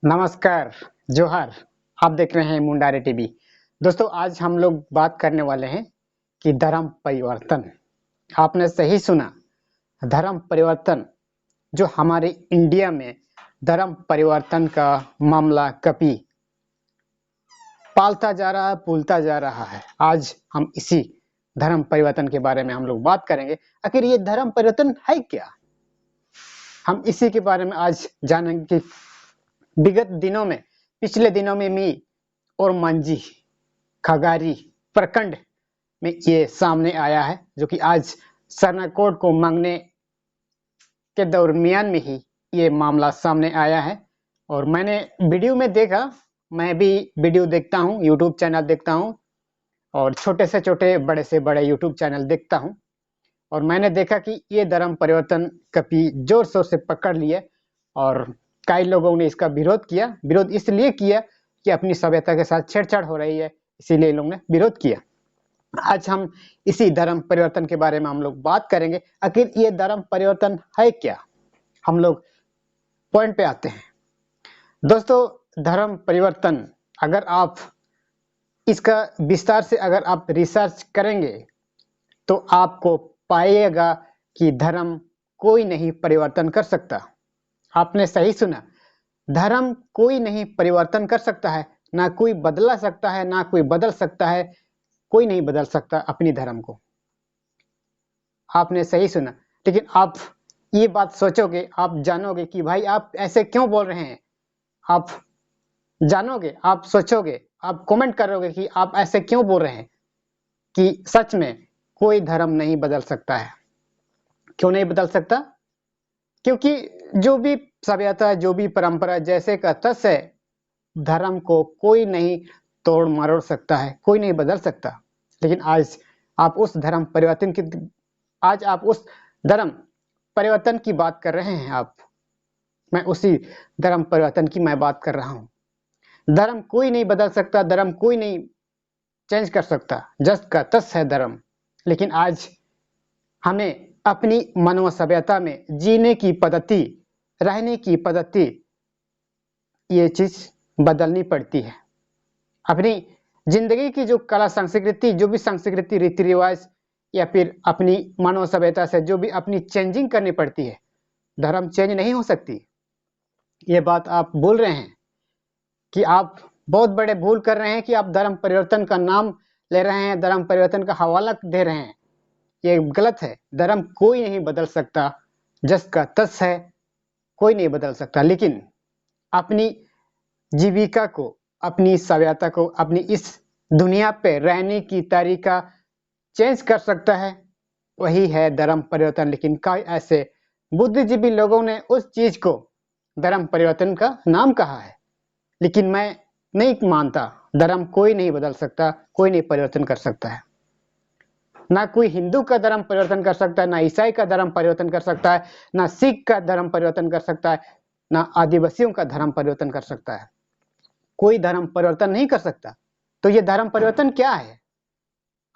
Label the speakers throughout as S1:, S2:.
S1: नमस्कार, जोहार। आप देख रहे हैं मुंडारे टीवी। दोस्तों, आज हम लोग बात करने वाले हैं कि धर्म परिवर्तन। आपने सही सुना, धर्म परिवर्तन। जो हमारे इंडिया में धर्म परिवर्तन का मामला कभी पालता जा रहा है, फूलता जा रहा है। आज हम इसी धर्म परिवर्तन के बारे में हम लोग बात करेंगे। आखिर ये धर्म परिवर्तन है क्या? हम इसी के बारे में आज जानेंगे कि विगत दिनों में, पिछले दिनों में मी और मंजी खगारी प्रखंड में ये सामने आया है, जो कि आज सरनाकोट को मांगने के दरमियान में ही ये मामला सामने आया है। और मैंने वीडियो में देखा, मैं भी वीडियो देखता हूँ, यूट्यूब चैनल देखता हूँ और छोटे से छोटे, बड़े से बड़े यूट्यूब चैनल देखता हूँ। और मैंने देखा कि ये धर्म परिवर्तन काफी जोर शोर से पकड़ लिए और कई लोगों ने इसका विरोध किया। विरोध इसलिए किया कि अपनी सभ्यता के साथ छेड़छाड़ हो रही है, इसीलिए लोगों ने विरोध किया। आज हम इसी धर्म परिवर्तन के बारे में हम लोग बात करेंगे। आखिर ये धर्म परिवर्तन है क्या? हम लोग पॉइंट पे आते हैं। दोस्तों, धर्म परिवर्तन, अगर आप इसका विस्तार से अगर आप रिसर्च करेंगे तो आपको पाइएगा कि धर्म कोई नहीं परिवर्तन कर सकता। आपने सही सुना, धर्म कोई नहीं परिवर्तन कर सकता है, ना कोई बदला सकता है, ना कोई बदल सकता है। कोई नहीं बदल सकता अपनी धर्म को। आपने सही सुना। लेकिन आप ये बात सोचोगे, आप जानोगे कि भाई आप ऐसे क्यों बोल रहे हैं। आप जानोगे, आप सोचोगे, आप कमेंट करोगे कि आप ऐसे क्यों बोल रहे हैं कि सच में कोई धर्म नहीं बदल सकता है। क्यों नहीं बदल सकता? क्योंकि जो भी सभ्यता, जो भी परंपरा जैसे का तैसे है, धर्म को कोई नहीं तोड़ मरोड़ सकता है, कोई नहीं बदल सकता। लेकिन आज आप उस धर्म परिवर्तन की बात कर रहे हैं। मैं उसी धर्म परिवर्तन की मैं बात कर रहा हूँ। धर्म कोई नहीं बदल सकता, धर्म कोई नहीं चेंज कर सकता, जस का तस है धर्म। लेकिन आज हमें अपनी मानव सभ्यता में जीने की पद्धति, रहने की पद्धति, ये चीज बदलनी पड़ती है। अपनी जिंदगी की जो कला संस्कृति, जो भी संस्कृति, रीति रिवाज, या फिर अपनी मानव सभ्यता से जो भी अपनी चेंजिंग करनी पड़ती है, धर्म चेंज नहीं हो सकती। ये बात आप भूल रहे हैं कि आप बहुत बड़े भूल कर रहे हैं कि आप धर्म परिवर्तन का नाम ले रहे हैं, धर्म परिवर्तन का हवाला दे रहे हैं। ये गलत है। धर्म कोई नहीं बदल सकता, जस का तस है, कोई नहीं बदल सकता। लेकिन अपनी जीविका को, अपनी सभ्यता को, अपनी इस दुनिया पे रहने की तरीका चेंज कर सकता है, वही है धर्म परिवर्तन। लेकिन कई ऐसे बुद्धिजीवी लोगों ने उस चीज को धर्म परिवर्तन का नाम कहा है। लेकिन मैं नहीं मानता, धर्म कोई नहीं बदल सकता, कोई नहीं परिवर्तन कर सकता है। ना कोई हिंदू का धर्म परिवर्तन कर सकता है, ना ईसाई का धर्म परिवर्तन कर सकता है, ना सिख का धर्म परिवर्तन कर सकता है, ना आदिवासियों का धर्म परिवर्तन कर सकता है। कोई धर्म परिवर्तन नहीं कर सकता। तो ये धर्म परिवर्तन क्या है?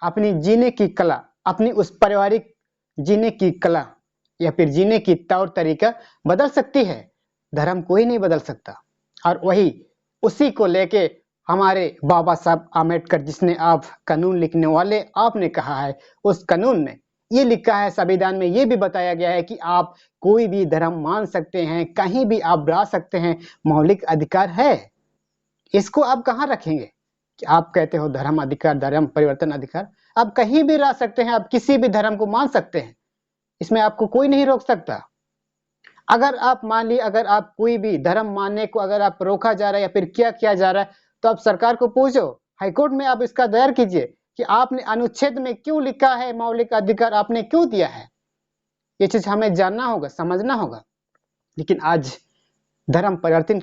S1: अपनी जीने की कला, अपनी उस पारिवारिक जीने की कला या फिर जीने की तौर तरीका बदल सकती है, धर्म कोई नहीं बदल सकता। और वही उसी को लेके हमारे बाबा साहब आम्बेडकर, जिसने आप कानून लिखने वाले आपने कहा है, उस कानून में ये लिखा है, संविधान में ये भी बताया गया है कि आप कोई भी धर्म मान सकते हैं, कहीं भी आप रह सकते हैं, मौलिक अधिकार है। इसको आप कहाँ रखेंगे कि आप कहते हो धर्म अधिकार, धर्म परिवर्तन अधिकार? आप कहीं भी रह सकते हैं, आप किसी भी धर्म को मान सकते हैं, इसमें आपको कोई नहीं रोक सकता। अगर आप मान ली, अगर आप कोई भी धर्म मानने को अगर आप रोका जा रहा है या फिर क्या किया जा रहा है, तो आप सरकार को पूछो, हाईकोर्ट में आप इसका दायर कीजिए कि आपने अनुच्छेद में क्यों लिखा है मौलिक अधिकार, आपने क्यों दिया है। ये चीज हमें जानना होगा, समझना होगा। लेकिन आज धर्म परिवर्तन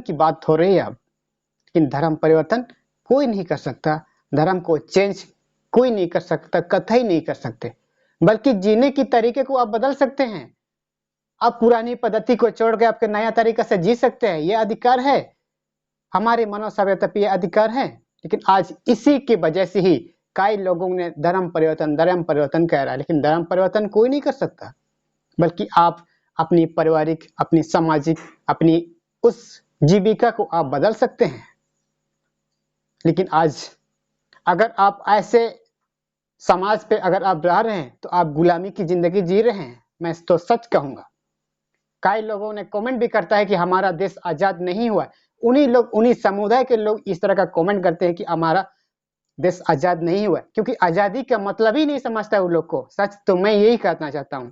S1: की बात हो रही है अब। लेकिन धर्म परिवर्तन कोई नहीं कर सकता, धर्म को चेंज कोई नहीं कर सकता, कतई नहीं कर सकते। बल्कि जीने की तरीके को आप बदल सकते हैं। आप पुरानी पद्धति को छोड़ के आपके नया तरीका से जी सकते हैं, ये अधिकार है। हमारे मानव सभ्यता पे ये अधिकार है। लेकिन आज इसी की वजह से ही कई लोगों ने धर्म परिवर्तन कह रहा है। लेकिन धर्म परिवर्तन कोई नहीं कर सकता, बल्कि आप अपनी पारिवारिक, अपनी सामाजिक, अपनी उस जीविका को आप बदल सकते हैं। लेकिन आज अगर आप ऐसे समाज पे अगर आप रह रहे हैं तो आप गुलामी की जिंदगी जी रहे हैं। मैं तो सच कहूंगा, कई लोगों ने कमेंट भी करता है कि हमारा देश आजाद नहीं हुआ। उन्हीं लोग, उन्हीं समुदाय के लोग इस तरह का कमेंट करते हैं कि हमारा देश आजाद नहीं हुआ, क्योंकि आजादी का मतलब ही नहीं समझता उन लोग को। सच तो मैं यही कहना चाहता हूँ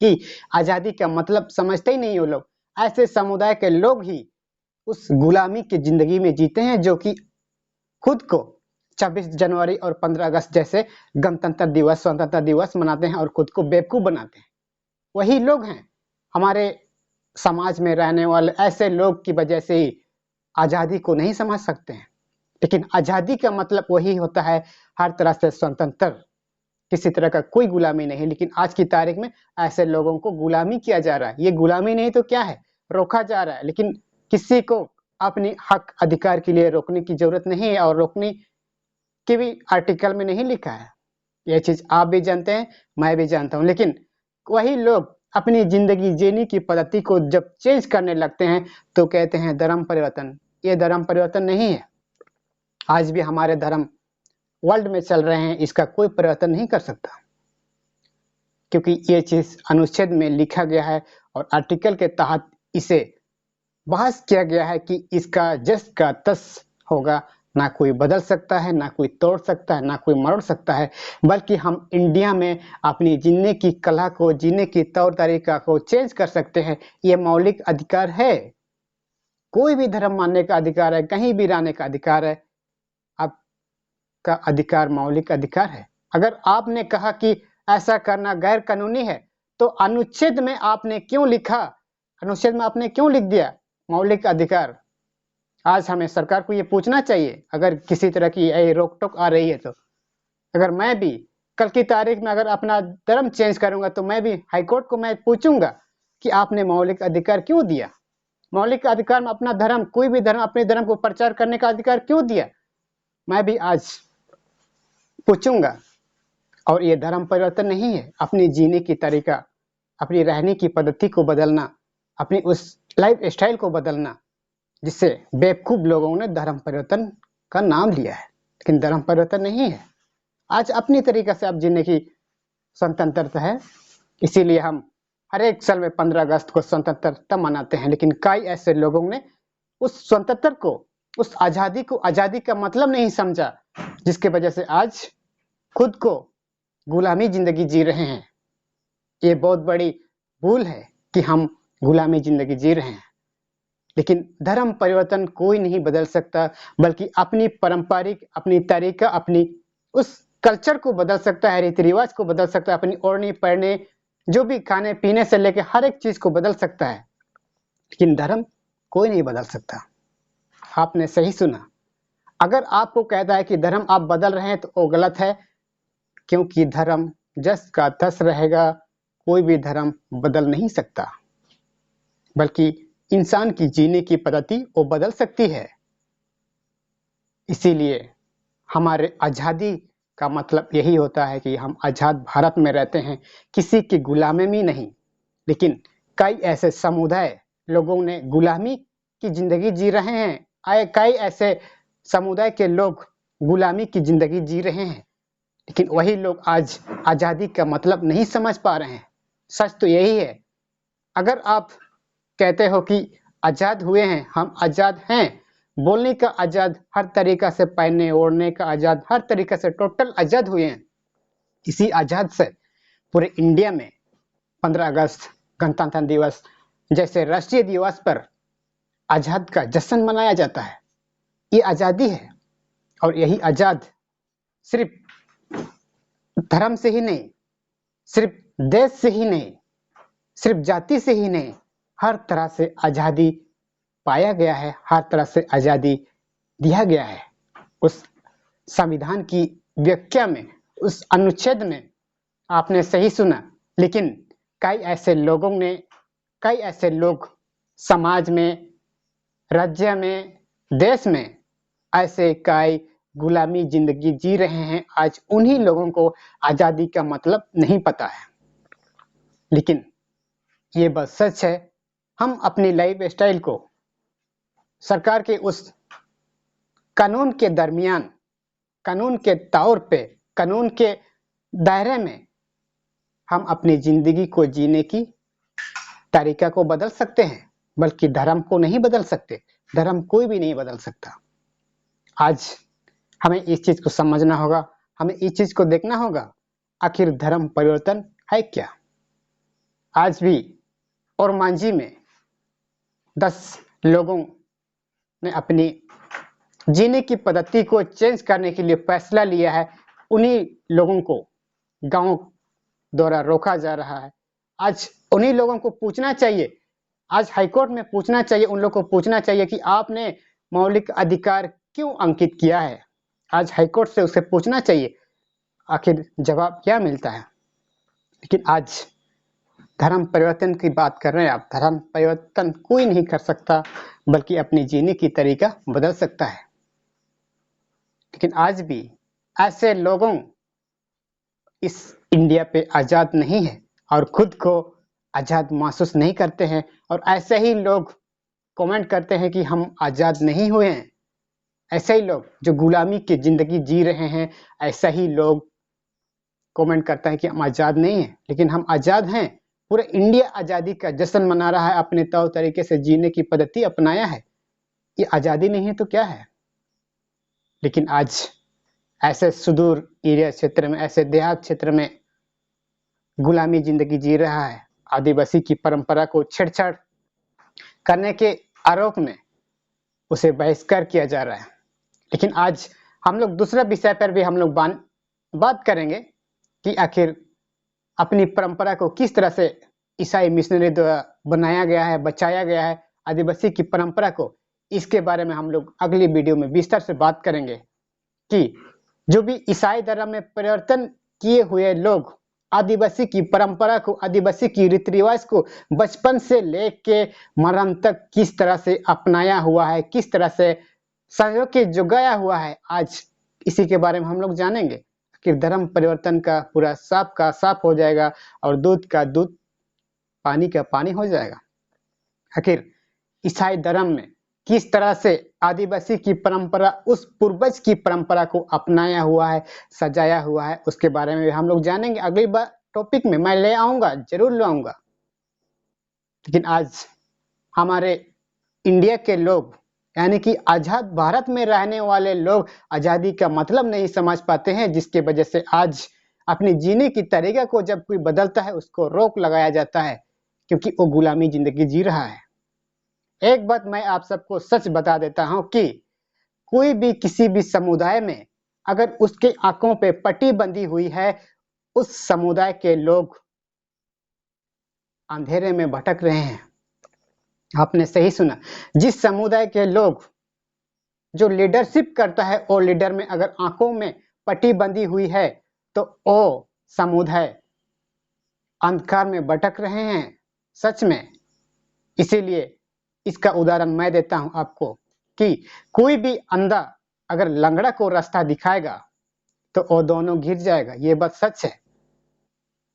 S1: कि आजादी का मतलब समझते ही नहीं वो लोग। ऐसे समुदाय के लोग ही उस गुलामी की जिंदगी में जीते हैं जो कि खुद को 26 जनवरी और 15 अगस्त जैसे गणतंत्र दिवस, स्वतंत्रता दिवस मनाते हैं और खुद को बेवकूफ बनाते हैं। वही लोग हैं हमारे समाज में रहने वाले ऐसे लोग की वजह से ही आजादी को नहीं समझ सकते हैं। लेकिन आजादी का मतलब वही होता है, हर तरह से स्वतंत्र, किसी तरह का कोई गुलामी नहीं। लेकिन आज की तारीख में ऐसे लोगों को गुलामी किया जा रहा है। ये गुलामी नहीं तो क्या है, रोका जा रहा है। लेकिन किसी को अपनी हक अधिकार के लिए रोकने की जरूरत नहीं है, और रोकने की भी आर्टिकल में नहीं लिखा है। ये चीज आप भी जानते हैं, मैं भी जानता हूँ। लेकिन वही लोग अपनी जिंदगी जीने की पद्धति को जब चेंज करने लगते हैं तो कहते हैं धर्म परिवर्तन। ये धर्म परिवर्तन नहीं है। आज भी हमारे धर्म वर्ल्ड में चल रहे हैं, इसका कोई परिवर्तन नहीं कर सकता, क्योंकि ये चीज अनुच्छेद में लिखा गया है और आर्टिकल के तहत इसे बहस किया गया है कि इसका जस का तस होगा। ना कोई बदल सकता है, ना कोई तोड़ सकता है, ना कोई मरोड़ सकता है। बल्कि हम इंडिया में अपनी जीने की कला को, जीने की तौर तरीका को चेंज कर सकते हैं। ये मौलिक अधिकार है। कोई भी धर्म मानने का अधिकार है, कहीं भी रहने का अधिकार है। आपका अधिकार मौलिक अधिकार है। अगर आपने कहा कि ऐसा करना गैर कानूनी है तो अनुच्छेद में आपने क्यों लिखा, अनुच्छेद में आपने क्यों लिख दिया मौलिक अधिकार? आज हमें सरकार को ये पूछना चाहिए, अगर किसी तरह की रोक टोक आ रही है तो। अगर मैं भी कल की तारीख में अगर अपना धर्म चेंज करूंगा तो मैं भी हाईकोर्ट को मैं पूछूंगा कि आपने मौलिक अधिकार क्यों दिया। मौलिक अधिकार में अपना धर्म, कोई भी धर्म, अपने धर्म को प्रचार करने का अधिकार क्यों दिया, मैं भी आज पूछूंगा। और ये धर्म परिवर्तन नहीं है, अपनी जीने की तरीका, अपनी रहने की पद्धति को बदलना, अपनी उस लाइफ स्टाइल को बदलना, जिससे बेवकूफ लोगों ने धर्म परिवर्तन का नाम लिया है। लेकिन धर्म परिवर्तन नहीं है। आज अपनी तरीका से आप जीने की स्वतंत्रता है। इसीलिए हम हर एक साल में 15 अगस्त को स्वतंत्रता मनाते हैं। लेकिन कई ऐसे लोगों ने उस स्वतंत्रता को, उस आजादी को, आजादी का मतलब नहीं समझा, जिसके वजह से आज खुद को गुलामी जिंदगी जी रहे हैं। ये बहुत बड़ी भूल है कि हम गुलामी जिंदगी जी रहे हैं। लेकिन धर्म परिवर्तन कोई नहीं बदल सकता, बल्कि अपनी पारंपरिक, अपनी तरीका, अपनी उस कल्चर को बदल सकता है, रीति रिवाज को बदल सकता है, अपनी ओढ़ने पहनने, जो भी खाने पीने से लेकर हर एक चीज को बदल सकता है। लेकिन धर्म कोई नहीं बदल सकता। आपने सही सुना। अगर आपको कहता है कि धर्म आप बदल रहे हैं तो वो गलत है, क्योंकि धर्म जस का तस रहेगा। कोई भी धर्म बदल नहीं सकता, बल्कि इंसान की जीने की पद्धति वो बदल सकती है। इसीलिए हमारे आजादी का मतलब यही होता है कि हम आजाद भारत में रहते हैं, किसी की गुलामी में नहीं। लेकिन कई ऐसे समुदाय लोगों ने गुलामी की जिंदगी जी रहे हैं, कई ऐसे समुदाय के लोग गुलामी की जिंदगी जी रहे हैं। लेकिन वही लोग आज आजादी का मतलब नहीं समझ पा रहे हैं। सच तो यही है। अगर आप कहते हो कि आजाद हुए हैं, हम आजाद हैं, बोलने का आजाद, हर तरीका से पहनने ओढ़ने का आजाद, हर तरीके से टोटल आजाद हुए हैं। इसी आजाद से पूरे इंडिया में 15 अगस्त, गणतंत्र दिवस जैसे राष्ट्रीय दिवस पर आजाद का जश्न मनाया जाता है। ये आजादी है। और यही आजाद सिर्फ धर्म से ही नहीं, सिर्फ देश से ही नहीं, सिर्फ जाति से ही नहीं, हर तरह से आजादी पाया गया है, हर तरह से आजादी दिया गया है। उस संविधान की व्याख्या में, उस अनुच्छेद में आपने सही सुना। लेकिन कई ऐसे लोगों ने, कई ऐसे लोग समाज में, राज्य में, देश में ऐसे कई गुलामी जिंदगी जी रहे हैं। आज उन्हीं लोगों को आजादी का मतलब नहीं पता है। लेकिन ये बस सच है। हम अपनी लाइफ स्टाइल को, सरकार के उस कानून के दरमियान, कानून के तौर पे, कानून के दायरे में हम अपनी जिंदगी को जीने की तरीका को बदल सकते हैं, बल्कि धर्म को नहीं बदल सकते। धर्म कोई भी नहीं बदल सकता। आज हमें इस चीज को समझना होगा, हमें इस चीज को देखना होगा, आखिर धर्म परिवर्तन है क्या। आज भी और मांझी में 10 लोगों ने अपनी जीने की पद्धति को चेंज करने के लिए फैसला लिया है। उन्हीं लोगों को गांव द्वारा रोका जा रहा है। आज उन्हीं लोगों को पूछना चाहिए, आज हाईकोर्ट में पूछना चाहिए, उन लोगों को पूछना चाहिए कि आपने मौलिक अधिकार क्यों अंकित किया है। आज हाईकोर्ट से उसे पूछना चाहिए, आखिर जवाब क्या मिलता है। लेकिन आज धर्म परिवर्तन की बात कर रहे हैं आप। धर्म परिवर्तन कोई नहीं कर सकता, बल्कि अपनी जीने की तरीका बदल सकता है। लेकिन आज भी ऐसे लोगों इस इंडिया पे आजाद नहीं है और खुद को आजाद महसूस नहीं करते हैं, और ऐसे ही लोग कमेंट करते हैं कि हम आजाद नहीं हुए हैं। ऐसे ही लोग जो गुलामी की जिंदगी जी रहे हैं, ऐसा ही लोग कमेंट करता है कि हम आजाद नहीं हैं। लेकिन हम आजाद हैं। पूरा इंडिया आजादी का जश्न मना रहा है, अपने तौर तरीके से जीने की पद्धति अपनाया है। ये आजादी नहीं है तो क्या है। लेकिन आज ऐसे सुदूर एरिया क्षेत्र में, ऐसे देहात क्षेत्र में गुलामी जिंदगी जी रहा है। आदिवासी की परंपरा को छेड़छाड़ करने के आरोप में उसे बहिष्कार किया जा रहा है। लेकिन आज हम लोग दूसरा विषय पर भी हम लोग बात करेंगे कि आखिर अपनी परंपरा को किस तरह से ईसाई मिशनरी द्वारा बनाया गया है, बचाया गया है, आदिवासी की परंपरा को। इसके बारे में हम लोग अगली वीडियो में विस्तार से बात करेंगे कि जो भी ईसाई धर्म में परिवर्तन किए हुए लोग आदिवासी की परंपरा को, आदिवासी की रीति रिवाज को बचपन से लेके मरण तक किस तरह से अपनाया हुआ है, किस तरह से सहयोग के जुगाया हुआ है, आज इसी के बारे में हम लोग जानेंगे कि धर्म परिवर्तन का पूरा साफ का साफ हो जाएगा और दूध का दूध, पानी का पानी हो जाएगा। आखिर ईसाई धर्म में किस तरह से आदिवासी की परंपरा, उस पूर्वज की परंपरा को अपनाया हुआ है, सजाया हुआ है, उसके बारे में हम लोग जानेंगे। अगली बार टॉपिक में मैं ले आऊंगा, जरूर ले आऊंगा। लेकिन आज हमारे इंडिया के लोग, यानी कि आजाद भारत में रहने वाले लोग आजादी का मतलब नहीं समझ पाते हैं, जिसके वजह से आज अपने जीने की तरीका को जब कोई बदलता है उसको रोक लगाया जाता है, क्योंकि वो गुलामी जिंदगी जी रहा है। एक बात मैं आप सबको सच बता देता हूं कि कोई भी किसी भी समुदाय में अगर उसके आंखों पे पट्टी बंधी हुई है, उस समुदाय के लोग अंधेरे में भटक रहे हैं। आपने सही सुना, जिस समुदाय के लोग जो लीडरशिप करता है, वो लीडर में अगर आंखों में पट्टी बंधी हुई है तो वो समुदाय अंधकार में भटक रहे हैं, सच में। इसीलिए इसका उदाहरण मैं देता हूं आपको कि कोई भी अंधा अगर लंगड़ा को रास्ता दिखाएगा तो वो दोनों गिर जाएगा, ये बात सच है।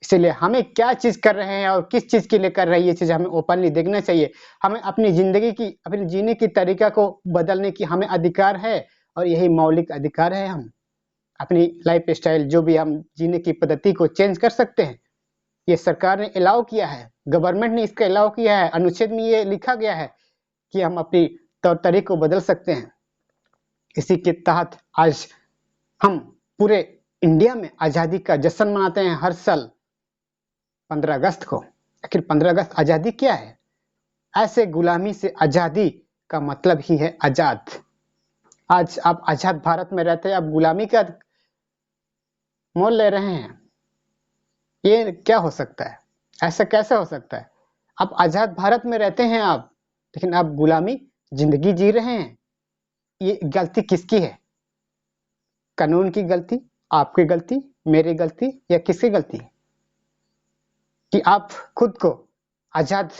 S1: इसीलिए हमें क्या चीज कर रहे हैं और किस चीज के लिए कर रहे हैं, ये चीज हमें ओपनली देखना चाहिए। हमें अपनी जिंदगी की, अपने जीने की तरीका को बदलने की हमें अधिकार है, और यही मौलिक अधिकार है। हम अपनी लाइफ स्टाइल, जो भी हम जीने की पद्धति को चेंज कर सकते हैं। ये सरकार ने अलाउ किया है, गवर्नमेंट ने इसका अलाउ किया है, अनुच्छेद में ये लिखा गया है कि हम अपनी तौर तरीके को बदल सकते हैं। इसी के तहत आज हम पूरे इंडिया में आजादी का जश्न मनाते हैं हर साल 15 अगस्त को। आखिर 15 अगस्त आजादी क्या है? ऐसे गुलामी से आजादी का मतलब ही है आजाद। आज आप आजाद भारत में रहते हैं, आप गुलामी का मोल ले रहे हैं, ये क्या हो सकता है? ऐसा कैसे हो सकता है? आप आजाद भारत में रहते हैं आप, लेकिन आप गुलामी जिंदगी जी रहे हैं। ये गलती किसकी है? कानून की गलती, आपकी गलती, मेरी गलती, या किसकी गलती कि आप खुद को आजाद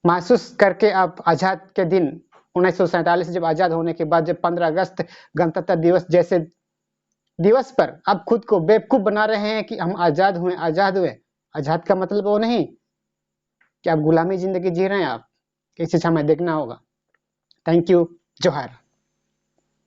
S1: महसूस करके आप आजाद के दिन 1947 जब आजाद होने के बाद, जब 15 अगस्त गणतंत्र दिवस जैसे दिवस पर आप खुद को बेवकूफ बना रहे हैं कि हम आजाद हुए, आजाद हुए। आजाद का मतलब वो नहीं कि आप गुलामी जिंदगी जी रहे हैं। आप इस चीज हमें देखना होगा। Thank you. जोहार।